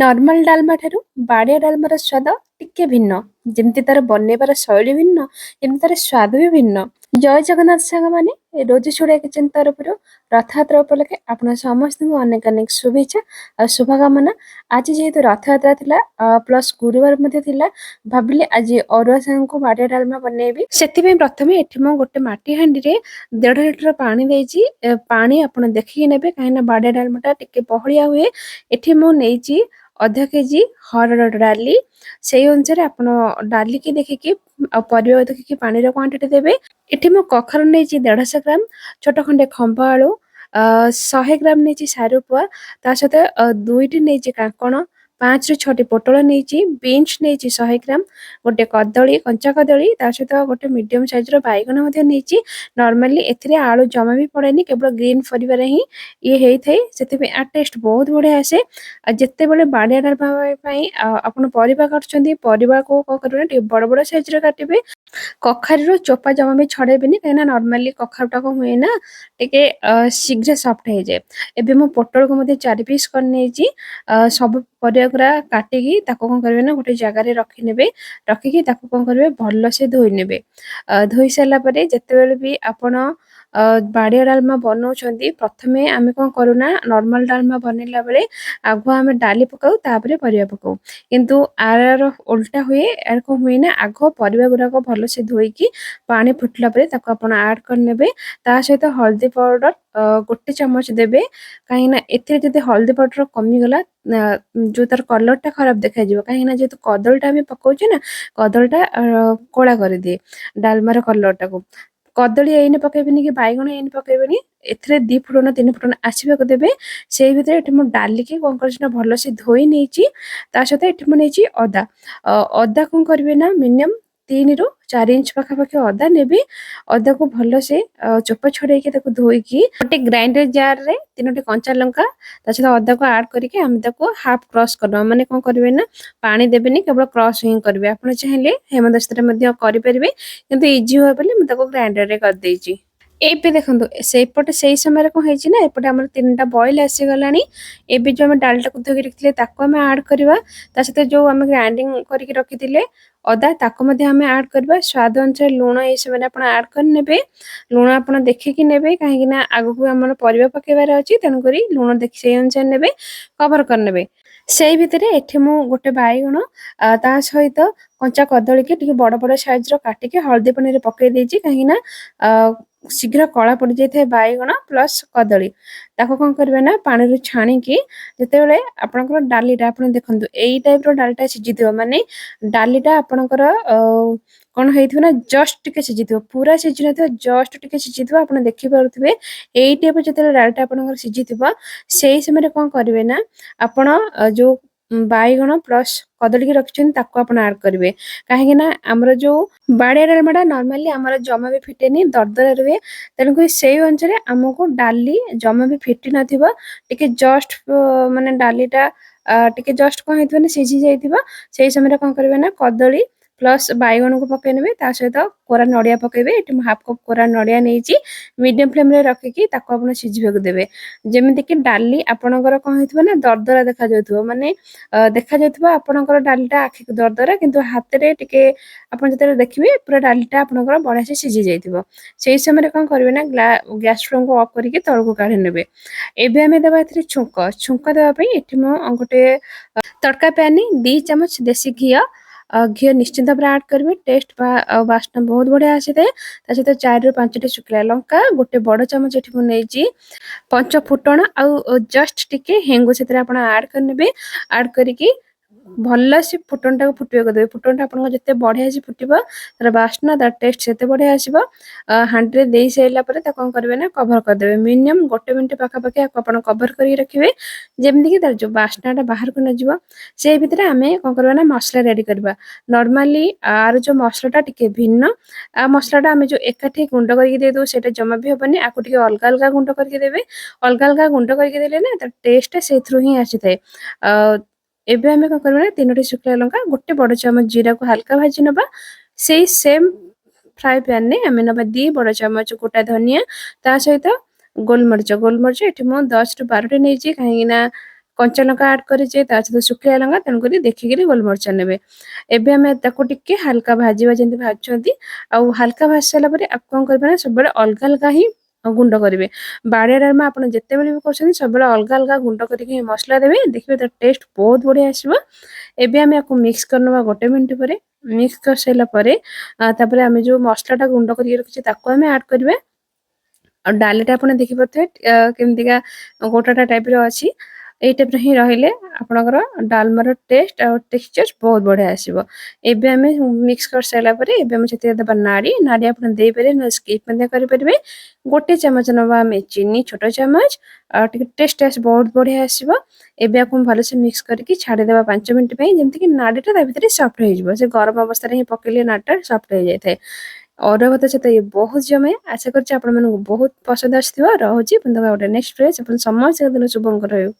Normal ଡାଲମା ଠାରୁ ବାଡ଼ିଆ ଡାଲମାର ସ୍ୱାଦ ଟିକେ ଭିନ୍ନ। ଯେମିତି ତାର ବନେଇବାର ଶୈଳୀ ଭିନ୍ନ, ଏମିତି ତାର ସ୍ୱାଦ ବି ଭିନ୍ନ। ଜୟ ଜଗନ୍ନାଥ ସାଙ୍ଗମାନେ, ରୋଜି ଛୁଡିଆ କିଚେନ ତରଫରୁ ରଥଯାତ୍ରା ଉପଲକ୍ଷେ ଆପଣ ସମସ୍ତଙ୍କୁ ଅନେକ ଅନେକ ଶୁଭେଚ୍ଛା ଆଉ ଶୁଭକାମନା। ଆଜି ଯେହେତୁ ରଥଯାତ୍ରା ଥିଲା ପ୍ଲସ୍ ଗୁରୁବାର ମଧ୍ୟ ଥିଲା, ଭାବିଲି ଆଜି ଅରୁଆ ସାଙ୍ଗକୁ ବାଡ଼ିଆ ଡାଲମା ବନେଇବି। ସେଥିପାଇଁ ପ୍ରଥମେ ଏଠି ମୁଁ ଗୋଟେ ମାଟି ହାଣ୍ଡିରେ 1.5 ଲିଟର ପାଣି ଦେଇଛି। ପାଣି ଆପଣ ଦେଖିକି ନେବେ, କାହିଁକିନା ବାଡ଼ିଆ ଡାଲମାଟା ଟିକେ ବହଳିଆ ହୁଏ। ଏଠି ମୁଁ ନେଇଛି ଅଧ କେଜି ହରଡ଼ ଡାଲି। ସେଇ ଅନୁସାରେ ଆପଣ ଡାଲିକି ଦେଖିକି ଆଉ ପରିବା ଦେଖିକି ପାଣିର କ୍ୱାଣ୍ଟିଟି ଦେବେ। ଏଠି ମୁଁ କଖାରୁ ନେଇଛି 150 ଗ୍ରାମ, ଛୋଟ ଖଣ୍ଡେ ଖମ୍ବ ଆଳୁ 100 ଗ୍ରାମ ନେଇଛି ସାରୁପୁଆ, ତା ସହିତ 2ଟି ନେଇଛି କାଙ୍କଣ, 5ରୁ 6ଟି ପୋଟଳ ନେଇଛି, ବିନ୍ସ ନେଇଛି 100 ଗ୍ରାମ, ଗୋଟେ କଦଳୀ କଞ୍ଚା କଦଳୀ, ତା ସହିତ ଗୋଟେ ମିଡିୟମ ସାଇଜର ବାଇଗଣ ମଧ୍ୟ ନେଇଛି। ନର୍ମାଲି ଏଥିରେ ଆଳୁ ଜମା ବି ପଡେନି, କେବଳ ଗ୍ରୀନ ପରିବାରେ ହିଁ ଇଏ ହେଇଥାଏ, ସେଥିପାଇଁ ଆ ଟେଷ୍ଟ ବହୁତ ବଢିଆ ଆସେ। ଆଉ ଯେତେବେଳେ ବାଡ଼ିଆ ଡାଲମା ପାଇଁ ଆପଣ ପରିବା କାଟୁଛନ୍ତି, ପରିବାକୁ କଣ କରିବେ ନା ଟିକେ ବଡ ବଡ ସାଇଜରେ କାଟିବେ। କଖାରୁର ଚୋପା ଜମା ବି ଛଡେଇବେନି, କାହିଁକିନା ନର୍ମାଲି କଖାରୁଟା କଣ ହୁଏ ନା ଟିକେ ଶୀଘ୍ର ସଫ୍ଟ ହେଇଯାଏ। ଏବେ ମୁଁ ପୋଟଳକୁ ମଧ୍ୟ 4 ପିସ୍ କରିନେଇଛି। ସବୁ ପରିବା ଗୁରା କାଟିକି ତାକୁ କଣ କରିବେ ନା ଗୋଟେ ଜାଗାରେ ରଖିନେବେ। ରଖିକି ତାକୁ କଣ କରିବେ ଭଲସେ ଧୋଇ ନେବେ। ଧୋଇ ସାରିଲା ପରେ ଯେତେବେଳେ ବି ଆପଣ ବାଡ଼ିଆ ଡାଲମା ବନଉଛନ୍ତି, ପ୍ରଥମେ ଆମେ କଣ କରୁନା ନର୍ମାଲ ଡାଲମା ବନେଇଲା ବେଳେ ଆଗୁଆ ଆମେ ଡାଲି ପକାଉ, ତାପରେ ପରିବା ପକାଉ। କିନ୍ତୁ ଆର ଓଲଟା ହୁଏ। ଆର କଣ ହୁଏ ନା ଆଗ ପରିବା ଗୁଡାକ ଭଲସେ ଧୋଇକି ପାଣି ଫୁଟିଲା ପରେ ତାକୁ ଆପଣ ଆଡ କରିନେବେ। ତା ସହିତ ହଳଦୀ ପାଉଡର 1 ଚାମଚ ଦେବେ, କାହିଁକିନା ଏଥିରେ ଯଦି ହଳଦୀ ପାଉଡର କମିଗଲା ଯୋଉ ତାର କଲର ଟା ଖରାପ ଦେଖାଯିବ। କାହିଁକିନା ଯେହେତୁ କଦଳୀଟା ଆମେ ପକଉଛେ ନା, କଦଳୀଟା କଳା କରିଦିଏ ଡାଲମାର କଲର ଟାକୁ। କଦଳୀ ଏଇନେ ପକେଇବେନି କି ବାଇଗଣ ଏଇନେ ପକେଇବେନି, ଏଥିରେ 2 ଫୁଟଣ 3 ଫୁଟଣ ଆସିବାକୁ ଦେବେ। ସେଇ ଭିତରେ ଏଠି ମୁଁ ଡାଲିକି କଣ କରିଛି ନା ଭଲସେ ଧୋଇ ନେଇଛି। ତା ସହିତ ଏଠି ମୁଁ ନେଇଛି ଅଦା। ଅଦା କଣ କରିବେ ନା ମିନିମମ୍ 3ରୁ 4 ଇଞ୍ଚ ପାଖାପାଖି ଅଦା ନେବି। ଅଦାକୁ ଭଲସେ ଚୋପା ଛଡେଇକି ତାକୁ ଧୋଇକି ଗୋଟେ ଗ୍ରାଇଣ୍ଡର ଜାରରେ 3ଟି କଞ୍ଚା ଲଙ୍କା ତା ସହିତ ଅଦାକୁ ଆଡ କରିକି ଆମେ ତାକୁ ହାଫ କ୍ରସ୍ କରିଦେବା। ମାନେ କଣ କରିବେ ନା ପାଣି ଦେବେନି, କେବଳ କ୍ରସ୍ ହିଁ କରିବେ। ଆପଣ ଚାହିଁଲେ ହେମଦସ୍ତାରେ ମଧ୍ୟ କରିପାରିବେ, କିନ୍ତୁ ଇଜି ହୁଏ ବୋଲି ମୁଁ ତାକୁ ଗ୍ରାଇଣ୍ଡରରେ କରିଦେଇଛି। ଏବେ ଦେଖନ୍ତୁ ସେଇପଟେ ସେଇ ସମୟରେ କଣ ହେଇଛି ନା ଏପଟେ ଆମର 3ଟା ବଏଲ ଆସିଗଲାଣି। ଏବେ ଯୋଉ ଆମେ ଡାଲିଟାକୁ ଧୋଇକି ରଖିଥିଲେ ତାକୁ ଆମେ ଆଡ କରିବା। ତା ସହିତ ଯୋଉ ଆମେ ଗ୍ରାଇଣ୍ଡିଙ୍ଗ କରିକି ରଖିଥିଲେ ଅଦା, ତାକୁ ମଧ୍ୟ ଆମେ ଆଡ କରିବା। ସ୍ୱାଦ ଅନୁସାରେ ଲୁଣ ଏଇ ସମୟରେ ଆପଣ ଆଡ କରିନେବେ। ଲୁଣ ଆପଣ ଦେଖିକି ନେବେ, କାହିଁକି ନା ଆଗକୁ ଆମର ପରିବା ପକେଇବାର ଅଛି, ତେଣୁକରି ଲୁଣ ଦେଖି ସେଇ ଅନୁସାରେ ନେବେ। କଭର କରିନେବେ। ସେଇ ଭିତରେ ଏଠି ମୁଁ ଗୋଟେ ବାଇଗଣ ତା ସହିତ କଞ୍ଚା କଦଳୀକି ଟିକେ ବଡ ବଡ ସାଇଜର କାଟିକି ହଳଦୀ ପାଣିରେ ପକେଇ ଦେଇଛି, କାହିଁକି ନା ଶୀଘ୍ର କଳା ପଡିଯାଇଥାଏ ବାଇଗଣ ପ୍ଲସ କଦଳୀ। ତାକୁ କଣ କରିବେ ନା ପାଣିରୁ ଛାଣିକି ଯେତେବେଳେ ଆପଣଙ୍କର ଡାଲିଟା ଆପଣ ଦେଖନ୍ତୁ ଏଇ ଟାଇପର ଡାଲିଟା ସିଝିଥିବ, ମାନେ ଡାଲିଟା ଆପଣଙ୍କର କଣ ହେଇଥିବ ନା ଜଷ୍ଟ ଟିକେ ସିଝିଥିବ, ପୁରା ସିଝି ନଥିବ, ଜଷ୍ଟ ଟିକେ ସିଝିଥିବ। ଆପଣ ଦେଖିପାରୁଥିବେ ଏଇ ଟାଇପର ଯେତେବେଳେ ଡାଲିଟା ଆପଣଙ୍କର ସିଝିଥିବ, ସେଇ ସମୟରେ କଣ କରିବେ ନା ଆପଣ ଯୋଉ ବାଇଗଣ ପ୍ଲସ କଦଳୀକି ରଖିଛନ୍ତି ତାକୁ ଆପଣ ଆଡ କରିବେ। କାହିଁକି ନା ଆମର ଯୋଉ ବାଡ଼ିଆ ଡାଲମାଟା ନର୍ମାଲି ଆମର ଜମା ବି ଫିଟେନି, ଦରଦରା ରୁହେ। ତେଣୁକରି ସେଇ ଅନୁସାରେ ଆମକୁ ଡାଲି ଜମା ବି ଫିଟି ନଥିବ, ଟିକେ ଜଷ୍ଟ ମାନେ ଡାଲିଟା ଟିକେ ଜଷ୍ଟ କଣ ହେଇଥିବ ନା ସିଝି ଯାଇଥିବ। ସେଇ ସମୟରେ କଣ କରିବେ ନା କଦଳୀ ପ୍ଲସ ବାଇଗଣକୁ ପକେଇ ନେବେ। ତା ସହିତ କୋରା ନଡିଆ ପକେଇବେ। ଏଠି ମୁଁ ହାଫ କପ୍ କୋରା ନଡିଆ ନେଇଛି। ମିଡିୟମ ଫ୍ଲେମରେ ରଖିକି ତାକୁ ଆପଣ ସିଝିବାକୁ ଦେବେ। ଯେମିତିକି ଡାଲି ଆପଣଙ୍କର କଣ ହେଇଥିବ ନା ଦରଦରା ଦେଖାଯାଉଥିବ, ମାନେ ଦେଖାଯାଉଥିବ ଆପଣଙ୍କର ଡାଲିଟା ଆଖିକୁ ଦରଦରା, କିନ୍ତୁ ହାତରେ ଟିକେ ଆପଣ ଯେତେବେଳେ ଦେଖିବେ ପୁରା ଡାଲିଟା ଆପଣଙ୍କର ବଢିଆ ସିଝି ଯାଇଥିବ। ସେଇ ସମୟରେ କଣ କରିବେ ନା ଗ୍ୟାସ ଫ୍ଲେମକୁ ଅଫ୍ କରିକି ତଳକୁ କାଢି ନେବେ। ଏବେ ଆମେ ଦେବା ଏଥିରେ ଛୁଙ୍କ। ଛୁଙ୍କ ଦେବା ପାଇଁ ଏଠି ମୁଁ ଗୋଟେ ତଡକା ପ୍ୟାନରେ 2 ଚାମଚ ଦେଶୀ ଘିଅ ଘିଅ ନିଶ୍ଚିନ୍ତ ଭାବରେ ଆଡ କରିବେ। ଟେଷ୍ଟ ଆଉ ବାସ୍ନା ବହୁତ ବଢିଆ ଆସିଥାଏ। ତା ସହିତ 4ରୁ 5ଟି ଶୁଖିଲା ଲଙ୍କା, ଗୋଟେ ବଡ ଚାମଚ ଏଠି ମୁଁ ନେଇଛି ପଞ୍ଚ ଫୁଟଣ, ଆଉ ଜଷ୍ଟ ଟିକେ ହେଙ୍ଗୁ ସେଥିରେ ଆପଣ ଆଡ କରିନେବେ। ଆଡ କରିକି ଭଲସେ ଫୁଟଣଟାକୁ ଫୁଟିବାକୁ ଦେବେ। ଫୁଟଣଟା ଆପଣଙ୍କ ଯେତେ ବଢିଆ ସେ ଫୁଟିବ, ତାର ବାସ୍ନା ତାର ଟେଷ୍ଟ ସେତେ ବଢିଆ ଆସିବ। ହାଣ୍ଡିରେ ଦେଇ ସାରିଲା ପରେ ତାକୁ କଣ କରିବେ ନା କଭର କରିଦେବେ। ମିନିମମ୍ 1 ମିନିଟ ପାଖାପାଖି ଆପଣ କଭର କରିକି ରଖିବେ, ଯେମିତିକି ତାର ଯୋଉ ବାସ୍ନାଟା ବାହାରକୁ ନଯିବ। ସେଇ ଭିତରେ ଆମେ କଣ କରିବା ନା ମସଲା ରେଡି କରିବା। ନର୍ମାଲି ଆର ଯୋଉ ମସଲାଟା ଟିକେ ଭିନ୍ନ। ଆଉ ମସଲାଟା ଆମେ ଯୋଉ ଏକାଠି ଗୁଣ୍ଡ କରିକି ଦେଇଦଉ ସେଇଟା ଜମା ବି ହବନି। ଆକୁ ଟିକେ ଅଲଗା ଅଲଗା ଗୁଣ୍ଡ କରିକି ଦେବେ। ଅଲଗା ଅଲଗା ଗୁଣ୍ଡ କରିକି ଦେଲେ ନା ତାର ଟେଷ୍ଟ ସେଇଥିରୁ ହିଁ ଆସିଥାଏ। ଏବେ ଆମେ କଣ କରିବା ନା 3ଟି ଶୁଖିଲା ଲଙ୍କା, ଗୋଟେ ବଡ ଚାମଚ ଜିରାକୁ ହାଲକା ଭାଜି ନବା। ସେଇ ସେମ୍ ଫ୍ରାଏ ପ୍ୟାନରେ ଆମେ ନବା 2 ବଡ ଚାମଚ ଗୋଟା ଧନିଆ, ତା ସହିତ ଗୋଲମରିଚ। ଗୋଲମରିଚ ଏଠି ମୁଁ 10ରୁ 12ଟି ନେଇଛି, କାହିଁକି ନା କଞ୍ଚା ଲଙ୍କା ଆଡ୍ କରିଛେ ତା ସହିତ ଶୁଖିଲା ଲଙ୍କା ତେଣୁକରି ଦେଖିକିରି ଗୋଲମରିଚ ନେବେ। ଏବେ ଆମେ ତାକୁ ଟିକେ ହାଲକା ଭାଜିବା ଯେମିତି ଭାଜୁଛନ୍ତି ଆଉ ହାଲକା ଭାଜି ସାରିଲା ପରେ ଆକୁ କଣ କରିବେ ନା ସବୁବେଳେ ଅଲଗା ଅଲଗା ହିଁ ଗୁଣ୍ଡ କରିବେ। ବାଡ଼ିଆ ଡାଲମା ଆପଣ ଯେତେବେଳେ ବି କରୁଛନ୍ତି ସବୁବେଳେ ଅଲଗା ଅଲଗା ଗୁଣ୍ଡ କରିକି ମସଲା ଦେବେ ଦେଖିବେ ତାର ଟେଷ୍ଟ ବହୁତ ବଢିଆ ଆସିବ। ଏବେ ଆମେ ଆକୁ ମିକ୍ସ କରିନେବା 1 ମିନିଟ୍ ପରେ। ମିକ୍ସ କରିସାରିଲା ପରେ ତାପରେ ଆମେ ଯୋଉ ମସଲାଟା ଗୁଣ୍ଡ କରିକି ରଖିଛେ ତାକୁ ଆମେ ଆଡ୍ କରିବା। ଆଉ ଡାଲିଟା ଆପଣ ଦେଖିପାରୁଥିବେ କେମିତିକା ଗୋଟାଟା ଟାଇପର ଅଛି। ଏଇ ଟାଇପର ହିଁ ରହିଲେ ଆପଣଙ୍କର ଡାଲମାର ଟେଷ୍ଟ ଆଉ ଟେକ୍ସଚର ବହୁତ ବଢିଆ ଆସିବ। ଏବେ ଆମେ ମିକ୍ସ କରିସାରିଲା ପରେ ଏବେ ଆମେ ସେଥିରେ ଦେବା ନାଡି। ନାଡି ଆପଣ ଦେଇପାରିବେ ନହେଲେ ସ୍କିପ୍ ମଧ୍ୟ କରିପାରିବେ। 1 ଚାମଚ ନେବା ଆମେ ଚିନି, ଛୋଟ ଚାମଚ। ଆଉ ଟିକେ ଟେଷ୍ଟ ବହୁତ ବଢିଆ ଆସିବ। ଏବେ ଆକୁ ଭଲସେ ମିକ୍ସ କରିକି ଛାଡିଦେବା 5 ମିନିଟ୍ ପାଇଁ ଯେମିତିକି ନାଡିଟା ତା ଭିତରେ ସଫ୍ଟ ହେଇଯିବ। ସେ ଗରମ ଅବସ୍ଥାରେ ହିଁ ପକେଇଲେ ନାଡିଟା ସଫ୍ଟ ହେଇଯାଇଥାଏ। ଅରୁଆ ଭାତ ସହିତ ଇଏ ବହୁତ ଜମେ। ଆଶା କରୁଛି ଆପଣମାନଙ୍କୁ ବହୁତ ପସନ୍ଦ ଆସିଥିବ। ରହୁଛି ପୁଣି ଗୋଟେ ନେକ୍ସଟ ଆପଣ ସମସ୍ତଙ୍କ ଦିନ ଶୁଭଙ୍କର ହେଉ।